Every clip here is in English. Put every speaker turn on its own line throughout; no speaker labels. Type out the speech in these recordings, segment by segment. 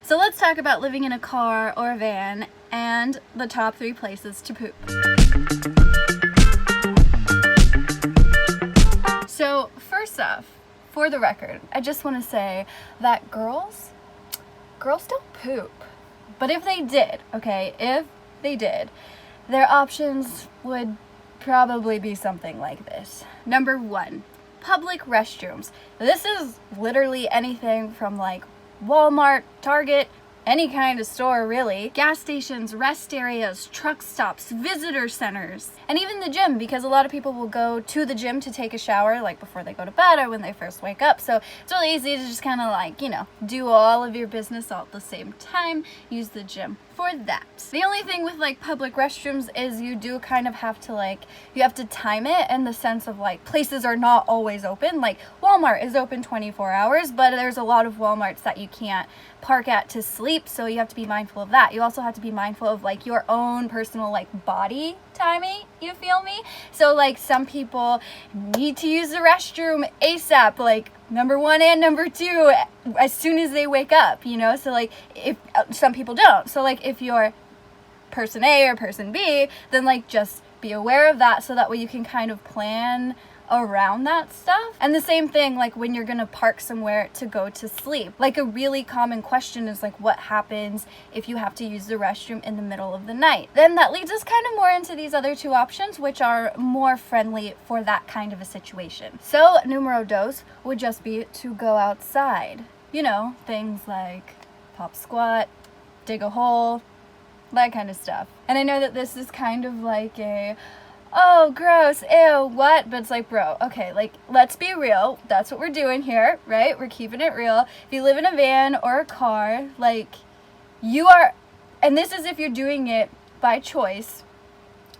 So let's talk about living in a car or a van and the top 3 places to poop. So first off, for the record, I just want to say that girls don't poop. But if they did, their options would probably be something like this. Number 1, public restrooms. This is literally anything from like Walmart, Target, any kind of store really. Gas stations, rest areas, truck stops, visitor centers, and even the gym, because a lot of people will go to the gym to take a shower like before they go to bed or when they first wake up. So it's really easy to just kind of like, do all of your business all at the same time. Use the gym for that. The only thing with like public restrooms is you do kind of have to you have to time it in the sense of like places are not always open. Like Walmart is open 24 hours, but there's a lot of Walmarts that you can't park at to sleep, so you have to be mindful of that. You also have to be mindful of like your own personal like body timing, you feel me? So like some people need to use the restroom ASAP, like number 1 and number 2 as soon as they wake up, so like if some people don't. So like if you're person A or person B, then like just be aware of that, so that way you can kind of plan around that stuff. And the same thing like when you're gonna park somewhere to go to sleep. Like a really common question is like, what happens if you have to use the restroom in the middle of the night? Then that leads us kind of more into these other 2 options, which are more friendly for that kind of a situation. So numero 2 would just be to go outside. Things like pop squat, dig a hole, that kind of stuff. And I know that this is kind of like oh, gross, ew, what? But it's like, bro, okay, like, let's be real. That's what we're doing here, right? We're keeping it real. If you live in a van or a car, like, you are, and this is if you're doing it by choice.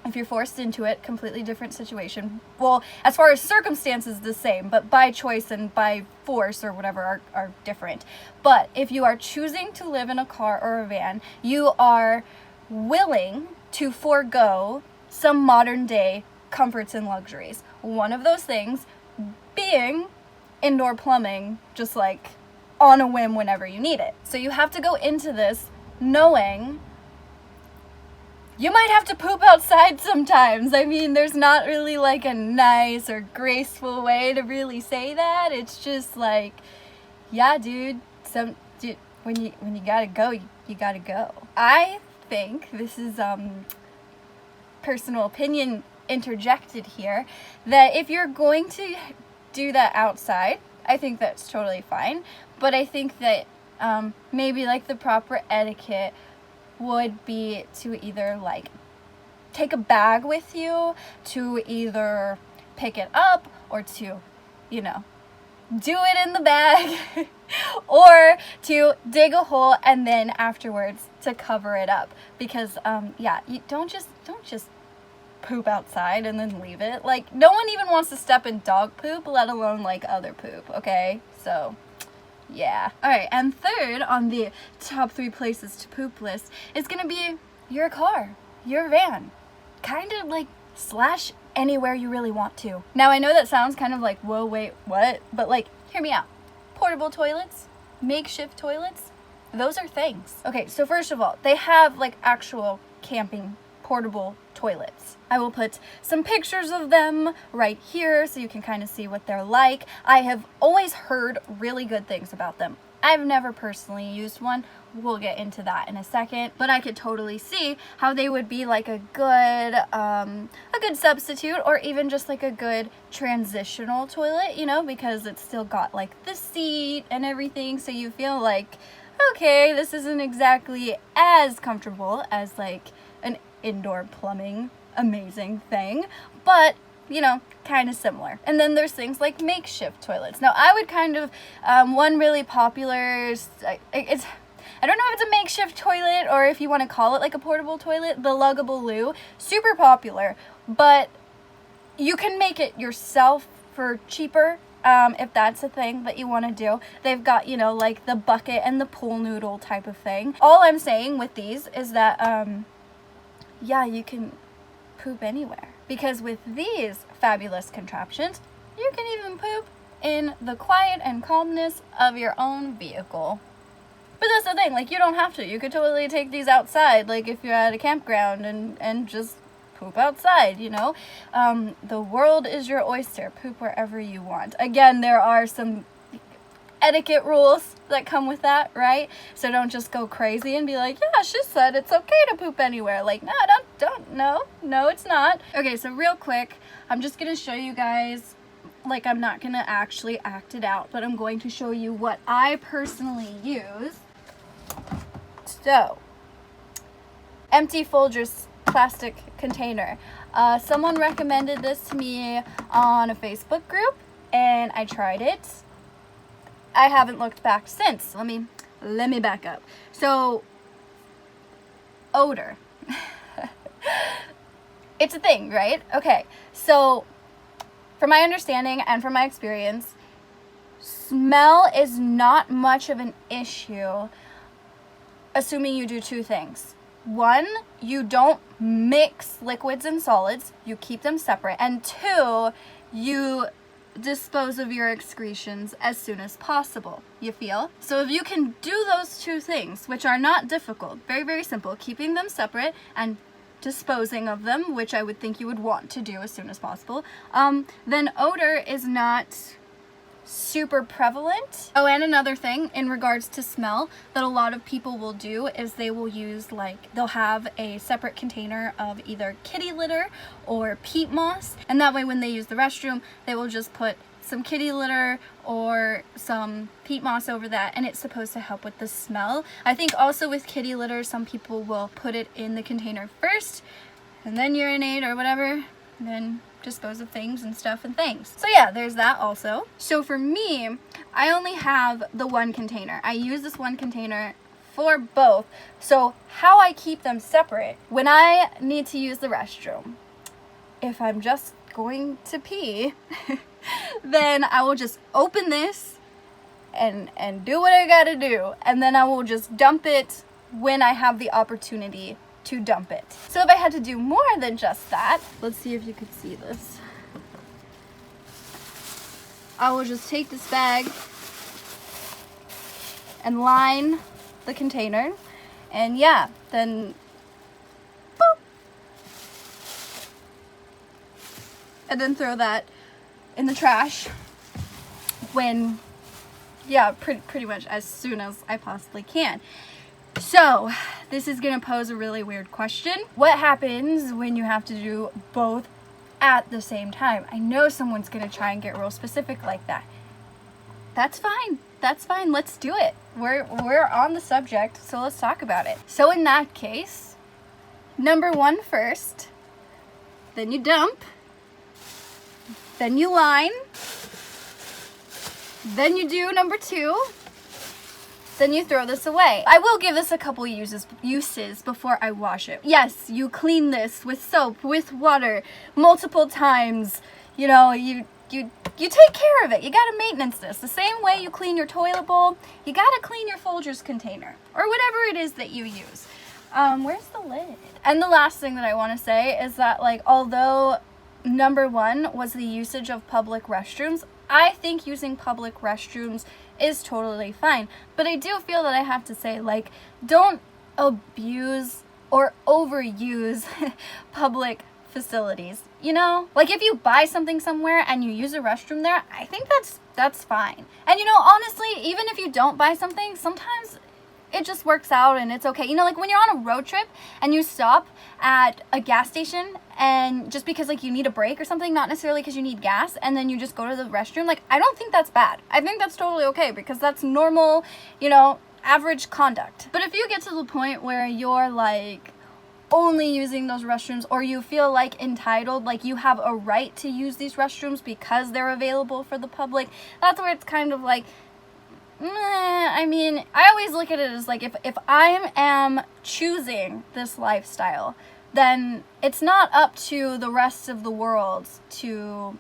If you're forced into it, completely different situation. Well, as far as circumstances, the same, but by choice and by force or whatever are different. But if you are choosing to live in a car or a van, you are willing to forego some modern day comforts and luxuries. One of those things being indoor plumbing, just like on a whim whenever you need it. So you have to go into this knowing you might have to poop outside sometimes. I mean, there's not really like a nice or graceful way to really say that. It's just like, yeah, dude, when you gotta go, you gotta go. I think this is personal opinion interjected here, that if you're going to do that outside, I think that's totally fine. But I think that maybe like the proper etiquette would be to either like take a bag with you, to either pick it up or to, do it in the bag or to dig a hole and then afterwards to cover it up. Because you don't just poop outside and then leave it. Like, no one even wants to step in dog poop, let alone like other poop, okay? So yeah. Alright, and third on the top 3 places to poop list is gonna be your car, your van. Kind of like slash anywhere you really want to. Now I know that sounds kind of like, whoa, wait, what? But like, hear me out. Portable toilets, makeshift toilets, those are things. Okay, so first of all, they have like actual camping portable toilets. I will put some pictures of them right here so you can kind of see what they're like. I have always heard really good things about them. I've never personally used one. We'll get into that in a second, but I could totally see how they would be like a good substitute, or even just like a good transitional toilet, because it's still got like the seat and everything, so you feel like, okay, this isn't exactly as comfortable as like an indoor plumbing amazing thing, but kind of similar. And then there's things like makeshift toilets. Now I would kind of one really popular, I don't know if it's a makeshift toilet or if you want to call it like a portable toilet, the luggable loo. Super popular, but you can make it yourself for cheaper. If that's a thing that you want to do. They've got, like the bucket and the pool noodle type of thing. All I'm saying with these is that, you can poop anywhere. Because with these fabulous contraptions, you can even poop in the quiet and calmness of your own vehicle. But that's the thing, like, you don't have to. You could totally take these outside, like, if you're at a campground and just poop outside, you know? The world is your oyster. Poop wherever you want. Again, there are some etiquette rules that come with that, right? So don't just go crazy and be like, yeah, she said it's okay to poop anywhere. Like, no, no, it's not. Okay, so real quick, I'm just gonna show you guys, like, I'm not gonna actually act it out, but I'm going to show you what I personally use. So, empty Folgers plastic container. Someone recommended this to me on a Facebook group, and I tried it. I haven't looked back since. Let me back up. So, odor. It's a thing, right? Okay, so from my understanding and from my experience, smell is not much of an issue, assuming you do two things. One, you don't mix liquids and solids, you keep them separate. And two, you dispose of your excretions as soon as possible. You feel? So if you can do those two things, which are not difficult, very, very simple, keeping them separate and disposing of them, which I would think you would want to do as soon as possible, then odor is not super prevalent. Oh, and another thing in regards to smell that a lot of people will do is they will use, like, they'll have a separate container of either kitty litter or peat moss, and that way when they use the restroom, they will just put some kitty litter or some peat moss over that, and it's supposed to help with the smell. I think also with kitty litter, some people will put it in the container first and then urinate or whatever, and then dispose of things and stuff and things. So yeah, there's that also. So for me, I only have the one container. I use this one container for both. So how I keep them separate, when I need to use the restroom, if I'm just going to pee, then I will just open this and do what I gotta do, and then I will just dump it when I have the opportunity to dump it. So if I had to do more than just that, let's see if you could see this. I will just take this bag and line the container, and yeah, then boop, and then throw that in the trash when, yeah, pretty much as soon as I possibly can. So, this is gonna pose a really weird question. What happens when you have to do both at the same time? I know someone's gonna try and get real specific like that. That's fine. That's fine. Let's do it. We're on the subject, so let's talk about it. So in that case, number one first, then you dump, then you line, then you do number two, then you throw this away. I will give this a couple uses before I wash it. Yes, you clean this with soap, with water, multiple times. You know, you take care of it. You gotta maintenance this. The same way you clean your toilet bowl, you gotta clean your Folgers container, or whatever it is that you use. Where's the lid? And the last thing that I wanna say is that, like, although number one was the usage of public restrooms, I think using public restrooms is totally fine. But I do feel that I have to say, like, don't abuse or overuse public facilities. You know, like, if you buy something somewhere and you use a restroom there, I think that's fine. And, you know, honestly, even if you don't buy something, sometimes it just works out and it's okay. You know, like, when you're on a road trip and you stop at a gas station and just because, like, you need a break or something, not necessarily because you need gas, and then you just go to the restroom, like, I don't think that's bad. I think that's totally okay because that's normal, you know, average conduct. But if you get to the point where you're, like, only using those restrooms, or you feel like entitled, like you have a right to use these restrooms because they're available for the public, that's where it's kind of like, I mean, I always look at it as like, if I am choosing this lifestyle, then it's not up to the rest of the world to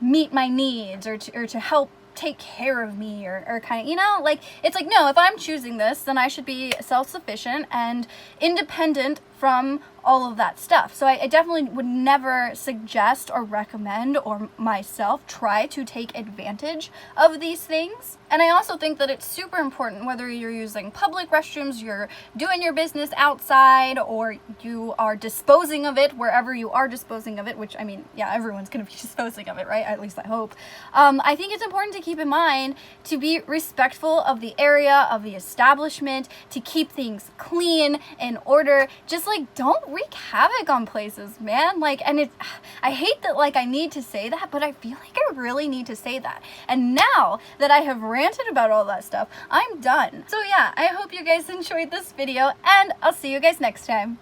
meet my needs or to help take care of me or kind of, you know, like, it's like, no, if I'm choosing this, then I should be self-sufficient and independent from all of that stuff. So I definitely would never suggest or recommend or myself try to take advantage of these things. And I also think that it's super important, whether you're using public restrooms, you're doing your business outside, or you are disposing of it wherever you are disposing of it, which, I mean, yeah, everyone's going to be disposing of it, right? At least I hope. I think it's important to keep in mind to be respectful of the area, of the establishment, to keep things clean, in order. Just like, don't wreak havoc on places, man. Like, and I hate that, like, I need to say that, but I feel like I really need to say that. And now that I have ranted about all that stuff, I'm done. So yeah, I hope you guys enjoyed this video, and I'll see you guys next time.